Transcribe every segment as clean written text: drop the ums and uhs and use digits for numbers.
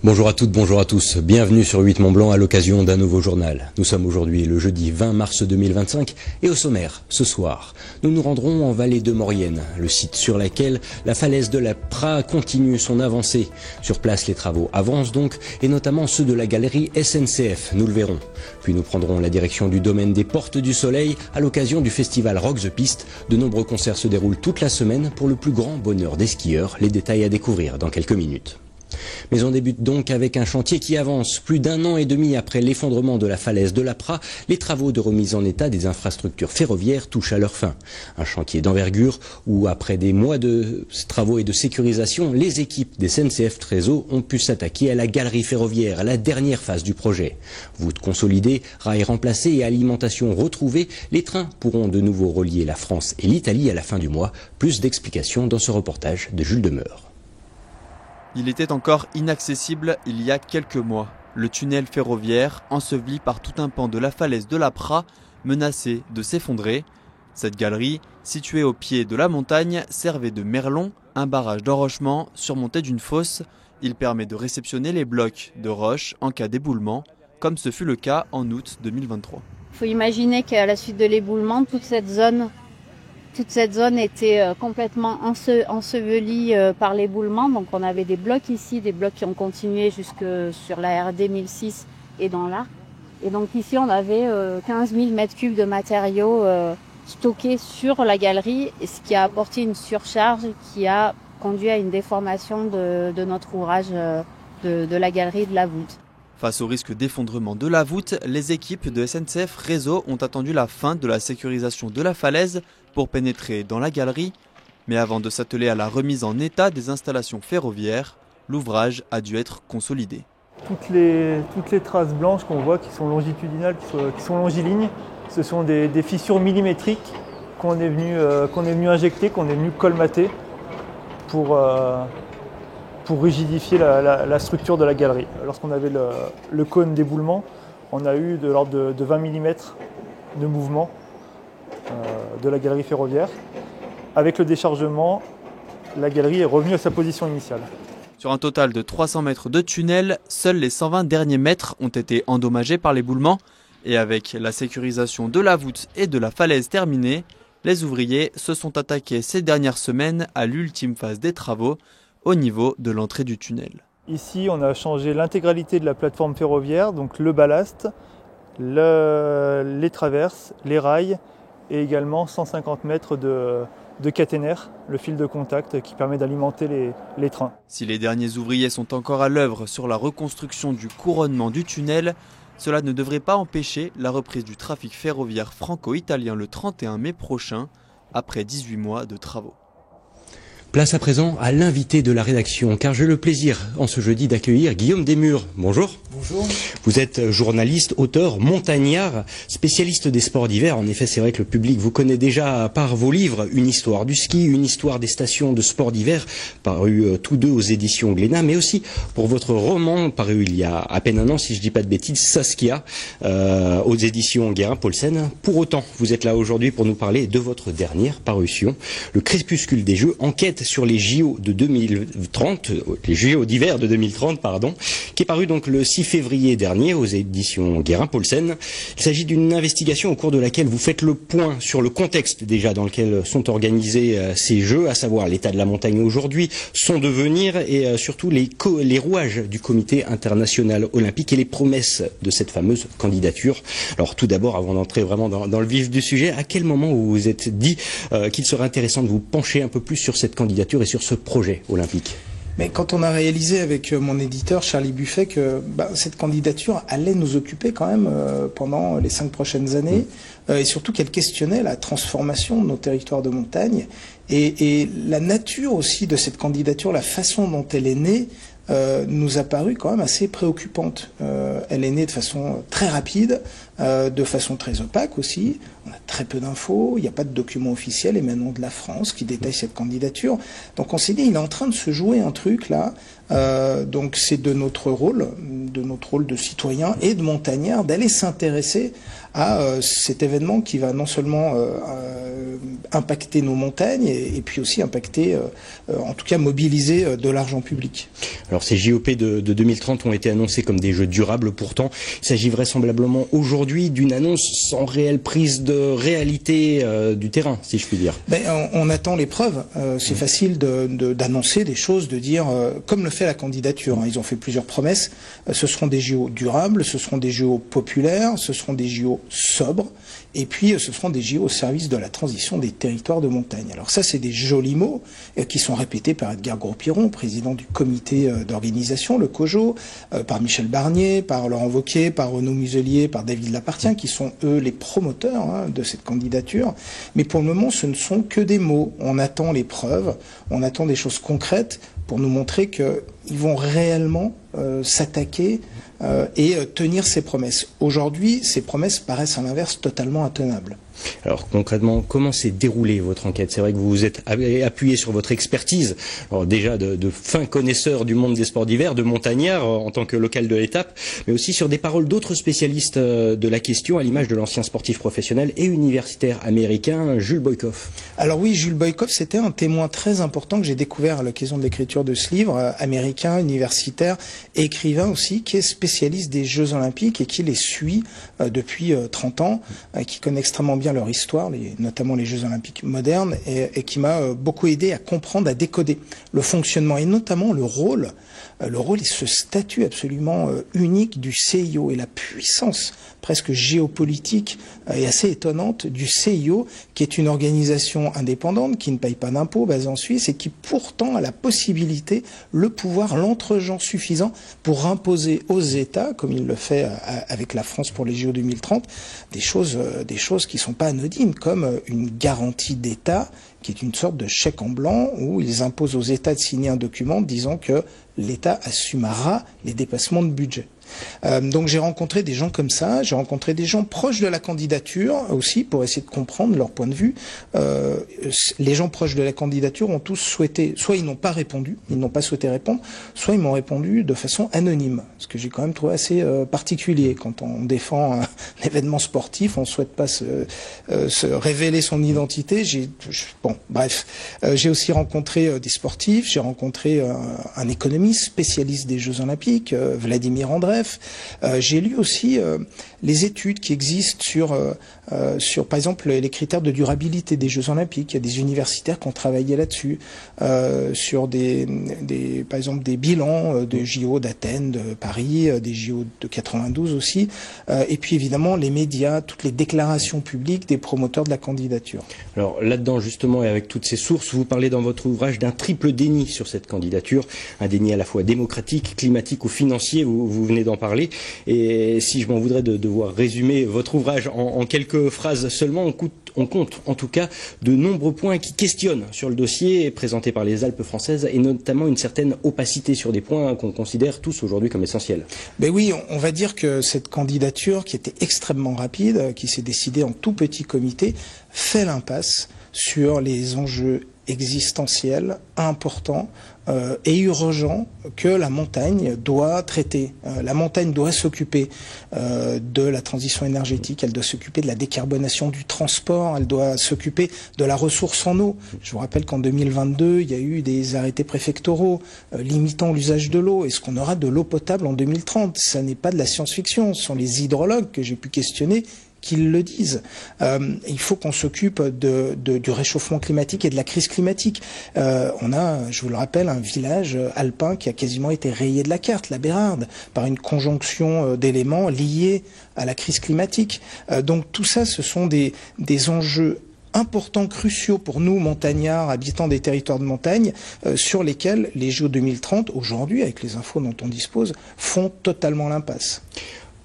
Bonjour à toutes, bonjour à tous. Bienvenue sur 8 Mont Blanc à l'occasion d'un nouveau journal. Nous sommes aujourd'hui le jeudi 20 mars 2025 et au sommaire, ce soir, nous nous rendrons en vallée de Maurienne, le site sur lequel la falaise de la Pras continue son avancée. Sur place, les travaux avancent donc et notamment ceux de la galerie SNCF, nous le verrons. Puis nous prendrons la direction du domaine des Portes du Soleil à l'occasion du festival Rock the Piste. De nombreux concerts se déroulent toute la semaine pour le plus grand bonheur des skieurs. Les détails à découvrir dans quelques minutes. Mais on débute donc avec un chantier qui avance. Plus d'un an et demi après l'effondrement de la falaise de la Pras, les travaux de remise en état des infrastructures ferroviaires touchent à leur fin. Un chantier d'envergure où, après des mois de travaux et de sécurisation, les équipes des SNCF Trésor ont pu s'attaquer à la galerie ferroviaire, la dernière phase du projet. Voûte consolidée, rails remplacés et alimentation retrouvée, les trains pourront de nouveau relier la France et l'Italie à la fin du mois. Plus d'explications dans ce reportage de Jules Demeur. Il était encore inaccessible il y a quelques mois. Le tunnel ferroviaire, enseveli par tout un pan de la falaise de la Pras, menacé de s'effondrer. Cette galerie, située au pied de la montagne, servait de merlon, un barrage d'enrochement surmonté d'une fosse. Il permet de réceptionner les blocs de roches en cas d'éboulement, comme ce fut le cas en août 2023. Il faut imaginer qu'à la suite de l'éboulement, toute cette zone était complètement ensevelie par l'éboulement. Donc on avait des blocs ici, des blocs qui ont continué jusque sur la RD 1006 et dans l'Arc. Et donc ici on avait 15 000 mètres cubes de matériaux stockés sur la galerie, ce qui a apporté une surcharge qui a conduit à une déformation de notre ouvrage de la galerie de la voûte. Face au risque d'effondrement de la voûte, les équipes de SNCF Réseau ont attendu la fin de la sécurisation de la falaise pour pénétrer dans la galerie. Mais avant de s'atteler à la remise en état des installations ferroviaires, l'ouvrage a dû être consolidé. Toutes les traces blanches qu'on voit qui sont longitudinales, qui sont longilignes, ce sont des fissures millimétriques qu'on est venu injecter, qu'on est venu colmater pour rigidifier la structure de la galerie. Lorsqu'on avait le cône d'éboulement, on a eu de l'ordre de 20 mm de mouvement de la galerie ferroviaire. Avec le déchargement, la galerie est revenue à sa position initiale. Sur un total de 300 mètres de tunnel, seuls les 120 derniers mètres ont été endommagés par l'éboulement. Et avec la sécurisation de la voûte et de la falaise terminée, les ouvriers se sont attaqués ces dernières semaines à l'ultime phase des travaux, au niveau de l'entrée du tunnel. Ici, on a changé l'intégralité de la plateforme ferroviaire, donc le ballast, les traverses, les rails et également 150 mètres de caténaire, le fil de contact qui permet d'alimenter les trains. Si les derniers ouvriers sont encore à l'œuvre sur la reconstruction du couronnement du tunnel, cela ne devrait pas empêcher la reprise du trafic ferroviaire franco-italien le 31 mai prochain, après 18 mois de travaux. Place à présent à l'invité de la rédaction, car j'ai le plaisir en ce jeudi d'accueillir Guillaume Desmurs. Bonjour. Bonjour. Vous êtes journaliste, auteur, montagnard, spécialiste des sports d'hiver. En effet, c'est vrai que le public vous connaît déjà par vos livres, Une histoire du ski, Une histoire des stations de sport d'hiver, parus tous deux aux éditions Glénat, mais aussi pour votre roman paru il y a à peine un an, si je dis pas de bêtises, Saskia, aux éditions Guérin-Paulsen. Pour autant, vous êtes là aujourd'hui pour nous parler de votre dernière parution, Le Crépuscule des Jeux, enquête sur les JO de 2030, les JO d'hiver de 2030, pardon, qui est paru donc le 6 février dernier aux éditions Guérin-Paulsen. Il s'agit d'une investigation au cours de laquelle vous faites le point sur le contexte déjà dans lequel sont organisés ces Jeux, à savoir l'état de la montagne aujourd'hui, son devenir et surtout les rouages du Comité international olympique et les promesses de cette fameuse candidature. Alors tout d'abord, avant d'entrer vraiment dans le vif du sujet, à quel moment vous vous êtes dit qu'il serait intéressant de vous pencher un peu plus sur cette candidature et sur ce projet olympique? Mais quand on a réalisé avec mon éditeur Charlie Buffet que cette candidature allait nous occuper quand même pendant les 5 prochaines années, et surtout qu'elle questionnait la transformation de nos territoires de montagne et la nature aussi de cette candidature, la façon dont elle est née, nous a paru quand même assez préoccupante. Elle est née de façon très rapide, de façon très opaque aussi. On a très peu d'infos, il n'y a pas de document officiel émanant de la France qui détaille cette candidature. Donc on s'est dit, il est en train de se jouer un truc là. Donc c'est de notre rôle de citoyen et de montagnard d'aller s'intéresser à cet événement qui va non seulement impacter nos montagnes et puis aussi impacter, en tout cas mobiliser de l'argent public. Alors ces JOP de 2030 ont été annoncés comme des jeux durables, pourtant il s'agit vraisemblablement aujourd'hui d'une annonce sans réelle prise de réalité du terrain, si je puis dire. On attend les preuves. C'est facile d'annoncer des choses, de dire, comme le fait la candidature, ils ont fait plusieurs promesses, ce seront des JO durables, ce seront des JO populaires, ce seront des JO sobres, et puis ce seront des JO au service de la transition des territoires de montagne. Alors ça, c'est des jolis mots qui sont répétés par Edgar Gros-Piron, président du comité d'organisation, le COJO, par Michel Barnier, par Laurent Wauquiez, par Renaud Muselier, par David Lapartien, qui sont eux les promoteurs de cette candidature. Mais pour le moment, ce ne sont que des mots. On attend les preuves, on attend des choses concrètes pour nous montrer qu'ils vont réellement s'attaquer et tenir ces promesses. Aujourd'hui, ces promesses paraissent à l'inverse totalement intenables. Alors concrètement, comment s'est déroulée votre enquête? C'est vrai que vous vous êtes appuyé sur votre expertise, alors déjà de fins connaisseurs du monde des sports d'hiver, de montagnards en tant que local de l'étape, mais aussi sur des paroles d'autres spécialistes de la question, à l'image de l'ancien sportif professionnel et universitaire américain Jules Boykoff. Alors oui, Jules Boykoff, c'était un témoin très important que j'ai découvert à l'occasion de l'écriture de ce livre, américain, universitaire, et écrivain aussi, qui est spécialiste des Jeux Olympiques et qui les suit depuis 30 ans, qui connaît extrêmement bien leur histoire, notamment les Jeux Olympiques modernes, et qui m'a beaucoup aidé à comprendre, à décoder le fonctionnement et notamment le rôle et ce statut absolument unique du CIO et la puissance presque géopolitique et assez étonnante du CIO, qui est une organisation indépendante, qui ne paye pas d'impôts, basée en Suisse, et qui pourtant a la possibilité, le pouvoir, l'entre-gens suffisant pour imposer aux États, comme il le fait avec la France pour les JO 2030, des choses qui sont pas anodines, comme une garantie d'État, qui est une sorte de chèque en blanc où ils imposent aux États de signer un document disant que l'État assumera les dépassements de budget. Donc j'ai rencontré des gens comme ça, j'ai rencontré des gens proches de la candidature aussi pour essayer de comprendre leur point de vue. Les gens proches de la candidature ont tous souhaité, soit ils n'ont pas répondu, ils n'ont pas souhaité répondre, soit ils m'ont répondu de façon anonyme, ce que j'ai quand même trouvé assez particulier. Quand on défend un événement sportif, on ne souhaite pas se révéler son identité. J'ai aussi rencontré des sportifs, j'ai rencontré un économiste spécialiste des Jeux Olympiques, Vladimir Andreev. J'ai lu aussi les études qui existent sur par exemple les critères de durabilité des Jeux Olympiques. Il y a des universitaires qui ont travaillé là-dessus, sur par exemple des bilans de JO d'Athènes, de Paris, des JO de 92 aussi, et puis évidemment les médias, toutes les déclarations publiques des promoteurs de la candidature. Alors là-dedans justement, et avec toutes ces sources, vous parlez dans votre ouvrage d'un triple déni sur cette candidature, un déni à la fois démocratique, climatique ou financier, vous venez d'en parler, et si je m'en voudrais de devoir résumer votre ouvrage en quelques phrases seulement, on compte en tout cas de nombreux points qui questionnent sur le dossier présenté par les Alpes françaises, et notamment une certaine opacité sur des points qu'on considère tous aujourd'hui comme essentiels. Ben oui, on va dire que cette candidature qui était extrêmement rapide, qui s'est décidée en tout petit comité, fait l'impasse sur les enjeux existentiels, importants et urgents que la montagne doit traiter. La montagne doit s'occuper de la transition énergétique, elle doit s'occuper de la décarbonation du transport, elle doit s'occuper de la ressource en eau. Je vous rappelle qu'en 2022, il y a eu des arrêtés préfectoraux limitant l'usage de l'eau. Est-ce qu'on aura de l'eau potable en 2030? Ça n'est pas de la science-fiction, ce sont les hydrologues que j'ai pu questionner qu'ils le disent. Il faut qu'on s'occupe du réchauffement climatique et de la crise climatique. On a, je vous le rappelle, un village alpin qui a quasiment été rayé de la carte, la Bérarde, par une conjonction d'éléments liés à la crise climatique. Donc tout ça, ce sont des enjeux importants, cruciaux pour nous, montagnards, habitants des territoires de montagne, sur lesquels les JO 2030, aujourd'hui, avec les infos dont on dispose, font totalement l'impasse.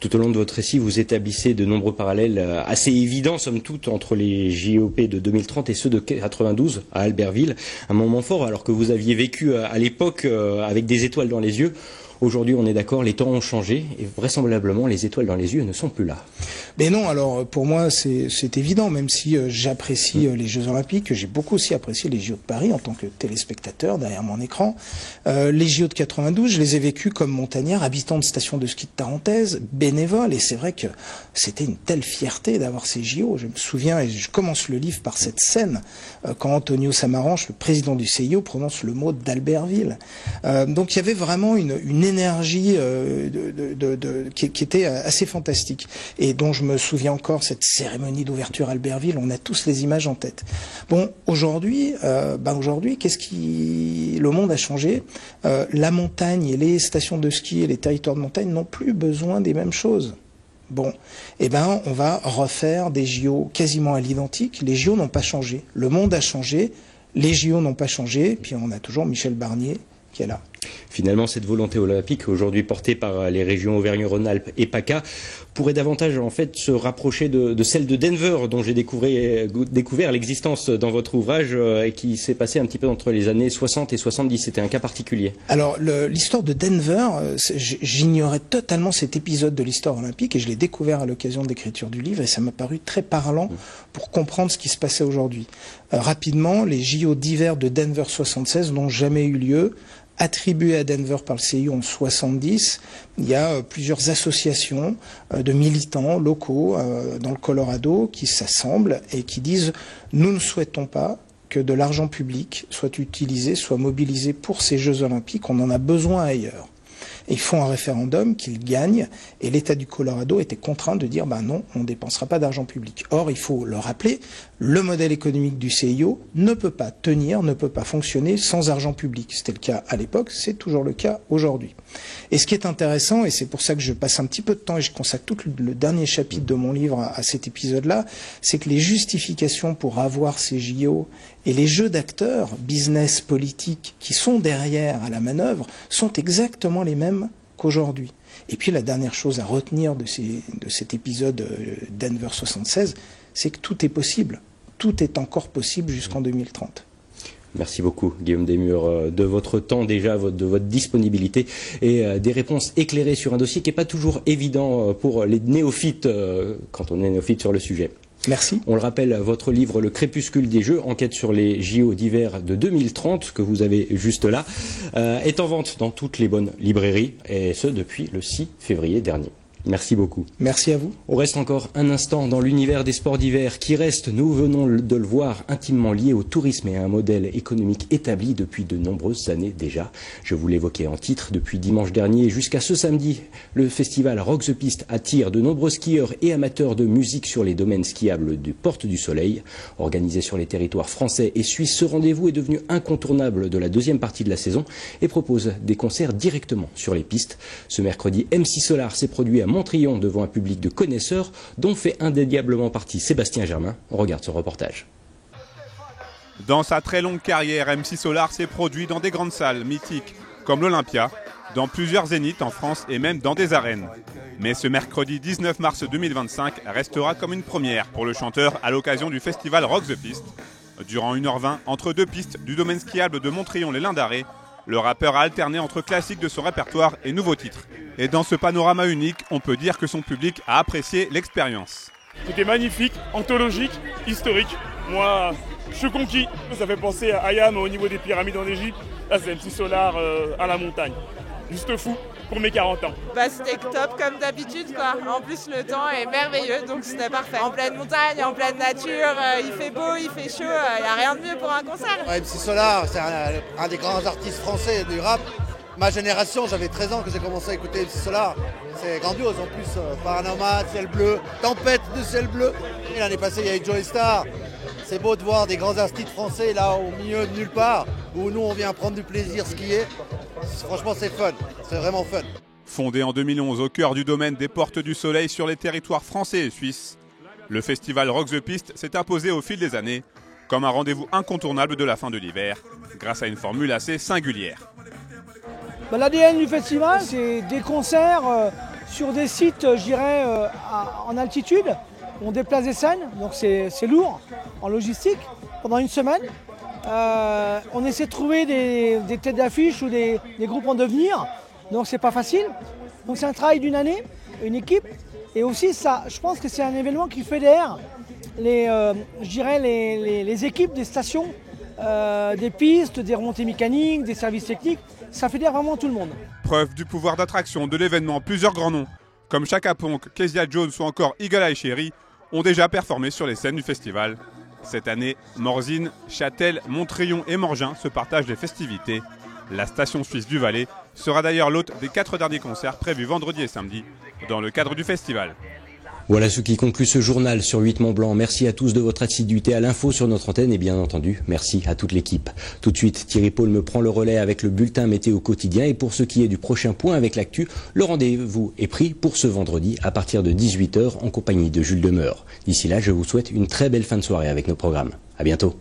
Tout au long de votre récit, vous établissez de nombreux parallèles assez évidents, somme toute, entre les JOP de 2030 et ceux de 92 à Albertville. Un moment fort, alors que vous aviez vécu à l'époque avec des étoiles dans les yeux. Aujourd'hui, on est d'accord, les temps ont changé et vraisemblablement les étoiles dans les yeux ne sont plus là. Mais non, alors pour moi c'est évident, même si j'apprécie les Jeux Olympiques, que j'ai beaucoup aussi apprécié les JO de Paris en tant que téléspectateur derrière mon écran. Les JO de 92, je les ai vécus comme montagnard, habitant de station de ski de Tarentaise, bénévole, et c'est vrai que c'était une telle fierté d'avoir ces JO. Je me souviens, et je commence le livre par cette scène, quand Antonio Samaranch, le président du CIO, prononce le mot d'Albertville. Donc il y avait vraiment une énergie qui était assez fantastique, et dont je me souviens encore, cette cérémonie d'ouverture à Albertville, on a tous les images en tête. Bon, aujourd'hui, le monde a changé. La montagne et les stations de ski et les territoires de montagne n'ont plus besoin des mêmes choses. Bon, on va refaire des JO quasiment à l'identique. Les JO n'ont pas changé. Le monde a changé. Les JO n'ont pas changé. Puis on a toujours Michel Barnier qui est là. Finalement, cette volonté olympique, aujourd'hui portée par les régions Auvergne-Rhône-Alpes et PACA, pourrait davantage en fait se rapprocher de celle de Denver, dont j'ai découvert l'existence dans votre ouvrage et qui s'est passée un petit peu entre les années 60 et 70. C'était un cas particulier. Alors, l'histoire de Denver, j'ignorais totalement cet épisode de l'histoire olympique et je l'ai découvert à l'occasion de l'écriture du livre et ça m'a paru très parlant pour comprendre ce qui se passait aujourd'hui. Rapidement, les JO d'hiver de Denver 76 n'ont jamais eu lieu. Attribué à Denver par le CIO en 70, il y a plusieurs associations de militants locaux dans le Colorado qui s'assemblent et qui disent « Nous ne souhaitons pas que de l'argent public soit utilisé, soit mobilisé pour ces Jeux Olympiques, on en a besoin ailleurs ». Et ils font un référendum qu'ils gagnent et l'État du Colorado était contraint de dire non, on ne dépensera pas d'argent public. Or, il faut le rappeler, le modèle économique du CIO ne peut pas tenir, ne peut pas fonctionner sans argent public. C'était le cas à l'époque, c'est toujours le cas aujourd'hui. Et ce qui est intéressant, et c'est pour ça que je passe un petit peu de temps et je consacre tout le dernier chapitre de mon livre à cet épisode-là, c'est que les justifications pour avoir ces JO et les jeux d'acteurs, business, politique, qui sont derrière à la manœuvre, sont exactement les mêmes qu'aujourd'hui. Et puis la dernière chose à retenir de cet épisode Denver 76, c'est que tout est possible. Tout est encore possible jusqu'en 2030. Merci beaucoup Guillaume Desmures de votre temps déjà, de votre disponibilité et des réponses éclairées sur un dossier qui n'est pas toujours évident pour les néophytes quand on est néophyte sur le sujet. Merci. On le rappelle, votre livre Le Crépuscule des Jeux, enquête sur les JO d'hiver de 2030, que vous avez juste là, est en vente dans toutes les bonnes librairies, et ce depuis le 6 février dernier. Merci beaucoup. Merci à vous. On reste encore un instant dans l'univers des sports d'hiver qui reste, nous venons de le voir, intimement lié au tourisme et à un modèle économique établi depuis de nombreuses années déjà. Je vous l'évoquais en titre, depuis dimanche dernier jusqu'à ce samedi, le festival Rock the Piste attire de nombreux skieurs et amateurs de musique sur les domaines skiables du Porte du Soleil. Organisé sur les territoires français et suisses, ce rendez-vous est devenu incontournable de la deuxième partie de la saison et propose des concerts directement sur les pistes. Ce mercredi, MC Solar s'est produit à Montrion devant un public de connaisseurs dont fait indéniablement partie Sébastien Germain. On regarde ce reportage. Dans sa très longue carrière, MC Solar s'est produit dans des grandes salles mythiques comme l'Olympia, dans plusieurs zéniths en France et même dans des arènes. Mais ce mercredi 19 mars 2025 restera comme une première pour le chanteur à l'occasion du festival Rock the Piste. Durant 1h20, entre deux pistes du domaine skiable de Montrion-les-Lins-d'Arrée, le rappeur a alterné entre classiques de son répertoire et nouveaux titres. Et dans ce panorama unique, on peut dire que son public a apprécié l'expérience. C'était magnifique, anthologique, historique. Moi, je suis conquis. Ça fait penser à Hayam au niveau des pyramides en Égypte. Là, c'est MC Solar à la montagne. Juste fou pour mes 40 ans. C'était top comme d'habitude quoi. En plus le temps est merveilleux donc c'était parfait. En pleine montagne, en pleine nature, il fait beau, il fait chaud, il n'y a rien de mieux pour un concert. MC Solar, c'est un des grands artistes français du rap. Ma génération, j'avais 13 ans que j'ai commencé à écouter MC Solar. C'est grandiose en plus, Panorama, Ciel Bleu, Tempête de Ciel Bleu. Et l'année passée, il y a eu Joey Star. C'est beau de voir des grands artistes français là au milieu de nulle part, où nous on vient prendre du plaisir, skier. Franchement c'est fun, c'est vraiment fun. Fondé en 2011 au cœur du domaine des Portes du Soleil sur les territoires français et suisses, le festival Rock the Piste s'est imposé au fil des années comme un rendez-vous incontournable de la fin de l'hiver, grâce à une formule assez singulière. L'ADN du festival, c'est des concerts sur des sites, je dirais, en altitude. On déplace des scènes, donc c'est lourd en logistique, pendant une semaine. On essaie de trouver des têtes d'affiche ou des groupes en devenir. Donc c'est pas facile. Donc c'est un travail d'une année, une équipe. Et aussi ça, je pense que c'est un événement qui fédère les équipes des stations, des pistes, des remontées mécaniques, des services techniques. Ça fédère vraiment tout le monde. Preuve du pouvoir d'attraction de l'événement, plusieurs grands noms, comme Chaka Ponk, Kezia Jones ou encore Eagle Eye Cherry, ont déjà performé sur les scènes du festival. Cette année, Morzine, Châtel, Montrillon et Morgin se partagent les festivités. La station suisse du Valais sera d'ailleurs l'hôte des 4 derniers concerts prévus vendredi et samedi dans le cadre du festival. Voilà ce qui conclut ce journal sur 8 Mont Blanc. Merci à tous de votre assiduité à l'info sur notre antenne et bien entendu, merci à toute l'équipe. Tout de suite, Thierry Paul me prend le relais avec le bulletin météo quotidien et pour ce qui est du prochain point avec l'actu, le rendez-vous est pris pour ce vendredi à partir de 18 h en compagnie de Jules Demeur. D'ici là, je vous souhaite une très belle fin de soirée avec nos programmes. À bientôt.